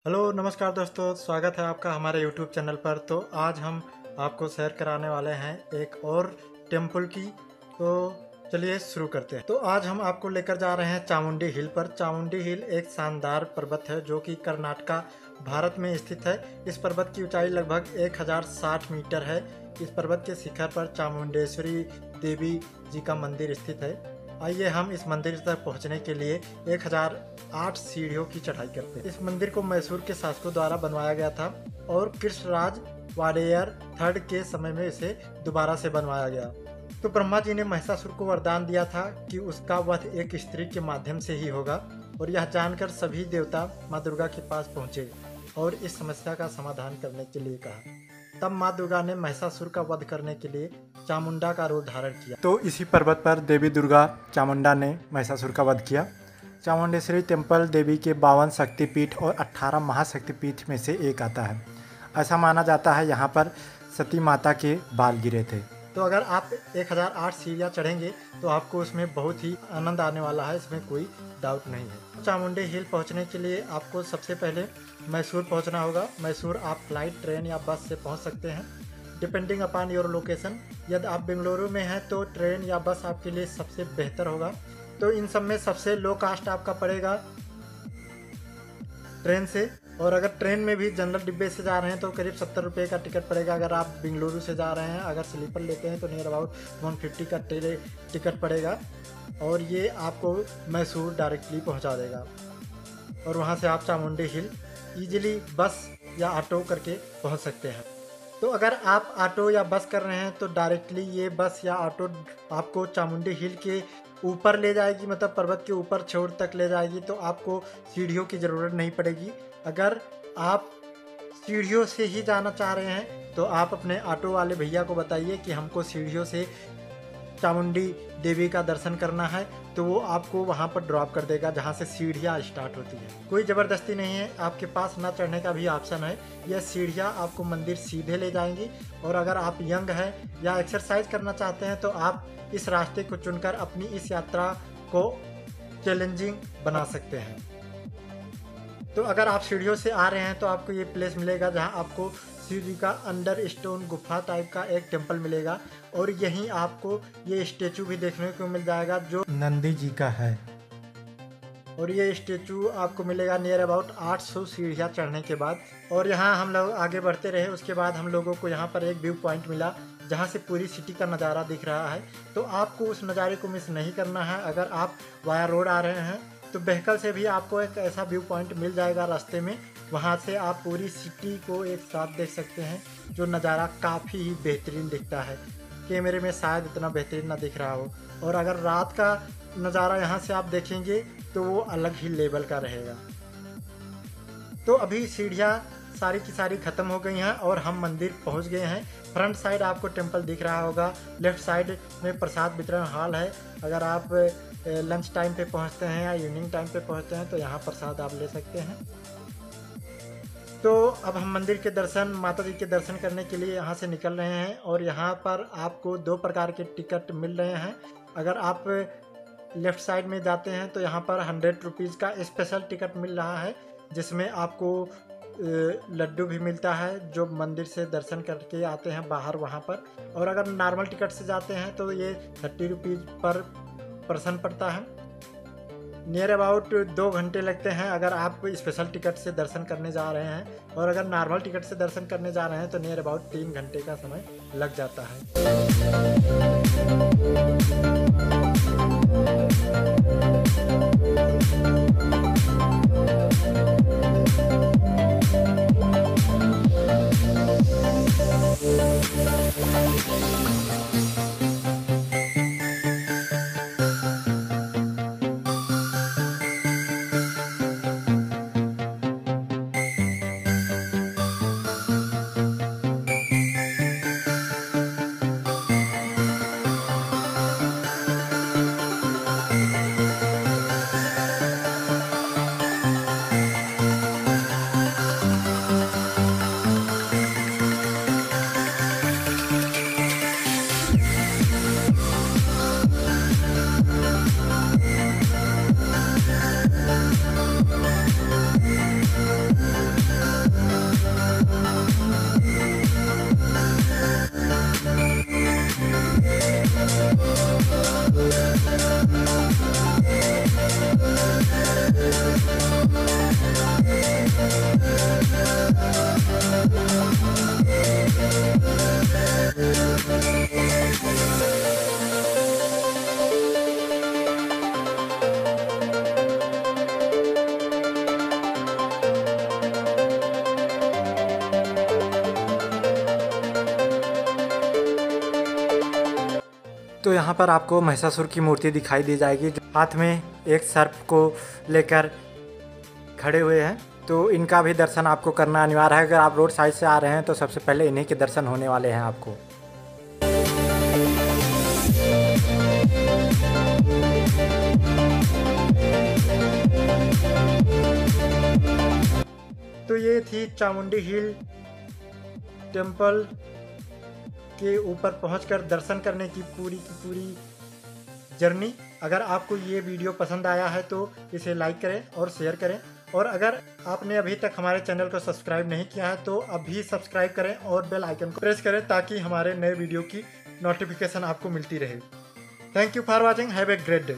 Hello नमस्कार दोस्तों, स्वागत है आपका हमारे यूट्यूब चैनल पर। तो आज हम आपको शेयर कराने वाले हैं एक और टेम्पल की। तो चलिए शुरू करते हैं। तो आज हम आपको लेकर जा रहे हैं चामुंडी हिल पर। चामुंडी हिल एक शानदार पर्वत है जो कि कर्नाटका भारत में स्थित है। इस पर्वत की ऊंचाई लगभग 1060 मीटर है। इस पर्वत के शिखर पर चामुंडेश्वरी देवी जी का मंदिर स्थित है। आइए हम इस मंदिर तक पहुंचने के लिए 1008 सीढ़ियों की चढ़ाई करते हैं। इस मंदिर को मैसूर के शासकों द्वारा बनवाया गया था और कृष्णराज वाडेयर थर्ड के समय में इसे दोबारा से बनवाया गया। तो ब्रह्मा जी ने महिषासुर को वरदान दिया था कि उसका वध एक स्त्री के माध्यम से ही होगा, और यह जानकर सभी देवता माँ दुर्गा के पास पहुंचे और इस समस्या का समाधान करने के लिए कहा। तब माँ दुर्गा ने महिषासुर का वध करने के लिए चामुंडा का रूप धारण किया। तो इसी पर्वत पर देवी दुर्गा चामुंडा ने महिषासुर का वध किया। चामुंडेश्वरी टेम्पल देवी के 52 शक्तिपीठ और 18 महाशक्तिपीठ में से एक आता है। ऐसा माना जाता है यहाँ पर सती माता के बाल गिरे थे। तो अगर आप 1008 सीढ़ियाँ चढ़ेंगे तो आपको उसमें बहुत ही आनंद आने वाला है, इसमें कोई डाउट नहीं है। चामुंडी हिल पहुँचने के लिए आपको सबसे पहले मैसूर पहुँचना होगा। मैसूर आप फ्लाइट, ट्रेन या बस से पहुँच सकते हैं, डिपेंडिंग अपॉन योर लोकेशन। यदि आप बेंगलुरु में हैं तो ट्रेन या बस आपके लिए सबसे बेहतर होगा। तो इन सब में सबसे लो कास्ट आपका पड़ेगा ट्रेन से, और अगर ट्रेन में भी जनरल डिब्बे से जा रहे हैं तो करीब 70 रुपये का टिकट पड़ेगा। अगर आप बेंगलुरु से जा रहे हैं, अगर स्लीपर लेते हैं तो नियर अबाउट 150 का टिकट पड़ेगा, और ये आपको मैसूर डायरेक्टली पहुंचा देगा। और वहां से आप चामुंडी हिल ईजिली बस या ऑटो करके पहुंच सकते हैं। तो अगर आप ऑटो या बस कर रहे हैं तो डायरेक्टली ये बस या ऑटो आपको चामुंडी हिल के ऊपर ले जाएगी, मतलब पर्वत के ऊपर छोर तक ले जाएगी। तो आपको सीढ़ियों की ज़रूरत नहीं पड़ेगी। अगर आप सीढ़ियों से ही जाना चाह रहे हैं तो आप अपने ऑटो वाले भैया को बताइए कि हमको सीढ़ियों से चामुंडी देवी का दर्शन करना है, तो वो आपको वहाँ पर ड्रॉप कर देगा जहाँ से सीढ़ियाँ स्टार्ट होती है। कोई ज़बरदस्ती नहीं है, आपके पास ना चढ़ने का भी ऑप्शन है। यह सीढ़ियाँ आपको मंदिर सीधे ले जाएंगी। और अगर आप यंग हैं या एक्सरसाइज करना चाहते हैं तो आप इस रास्ते को चुनकर अपनी इस यात्रा को चैलेंजिंग बना सकते हैं। तो अगर आप सीढ़ियों से आ रहे हैं तो आपको ये प्लेस मिलेगा जहाँ आपको सीढ़ी का अंडर स्टोन गुफा टाइप का एक टेम्पल मिलेगा, और यहीं आपको ये स्टेचू भी देखने को मिल जाएगा जो नंदी जी का है। और ये स्टेचू आपको मिलेगा नियर अबाउट 800 सीढ़ियाँ चढ़ने के बाद। और यहाँ हम लोग आगे बढ़ते रहे, उसके बाद हम लोगों को यहाँ पर एक व्यू पॉइंट मिला जहाँ से पूरी सिटी का नज़ारा दिख रहा है। तो आपको उस नज़ारे को मिस नहीं करना है। अगर आप वाया रोड आ रहे हैं तो व्हीकल से भी आपको एक ऐसा व्यू पॉइंट मिल जाएगा रास्ते में, वहाँ से आप पूरी सिटी को एक साथ देख सकते हैं, जो नज़ारा काफ़ी ही बेहतरीन दिखता है। कैमरे में शायद इतना बेहतरीन ना दिख रहा हो। और अगर रात का नज़ारा यहाँ से आप देखेंगे तो वो अलग ही लेवल का रहेगा। तो अभी सीढ़ियाँ सारी की सारी ख़त्म हो गई हैं और हम मंदिर पहुँच गए हैं। फ्रंट साइड आपको टेम्पल दिख रहा होगा, लेफ़्ट साइड में प्रसाद वितरण हॉल है। अगर आप लंच टाइम पे पहुँचते हैं या इवनिंग टाइम पे पहुँचते हैं तो यहाँ प्रसाद आप ले सकते हैं। तो अब हम मंदिर के दर्शन, माता जी के दर्शन करने के लिए यहाँ से निकल रहे हैं। और यहाँ पर आपको 2 प्रकार के टिकट मिल रहे हैं। अगर आप लेफ़्ट साइड में जाते हैं तो यहाँ पर 100 रुपीज़ का स्पेशल टिकट मिल रहा है, जिसमें आपको लड्डू भी मिलता है जो मंदिर से दर्शन करके आते हैं बाहर वहाँ पर। और अगर नॉर्मल टिकट से जाते हैं तो ये 30 रुपीज़ पर पर्सन पड़ता है। नियर अबाउट 2 घंटे लगते हैं अगर आप स्पेशल टिकट से दर्शन करने जा रहे हैं, और अगर नॉर्मल टिकट से दर्शन करने जा रहे हैं तो नियर अबाउट 3 घंटे का समय लग जाता है। तो यहाँ पर आपको महिषासुर की मूर्ति दिखाई दी जाएगी, जो हाथ में एक सर्प को लेकर खड़े हुए हैं। तो इनका भी दर्शन आपको करना अनिवार्य है। अगर आप रोड साइड से आ रहे हैं तो सबसे पहले इन्हीं के दर्शन होने वाले हैं आपको। तो ये थी चामुंडी हिल टेम्पल के ऊपर पहुंचकर दर्शन करने की पूरी जर्नी। अगर आपको ये वीडियो पसंद आया है तो इसे लाइक करें और शेयर करें, और अगर आपने अभी तक हमारे चैनल को सब्सक्राइब नहीं किया है तो अभी सब्सक्राइब करें और बेल आइकन को प्रेस करें ताकि हमारे नए वीडियो की नोटिफिकेशन आपको मिलती रहे। Thank you for watching, have a great day.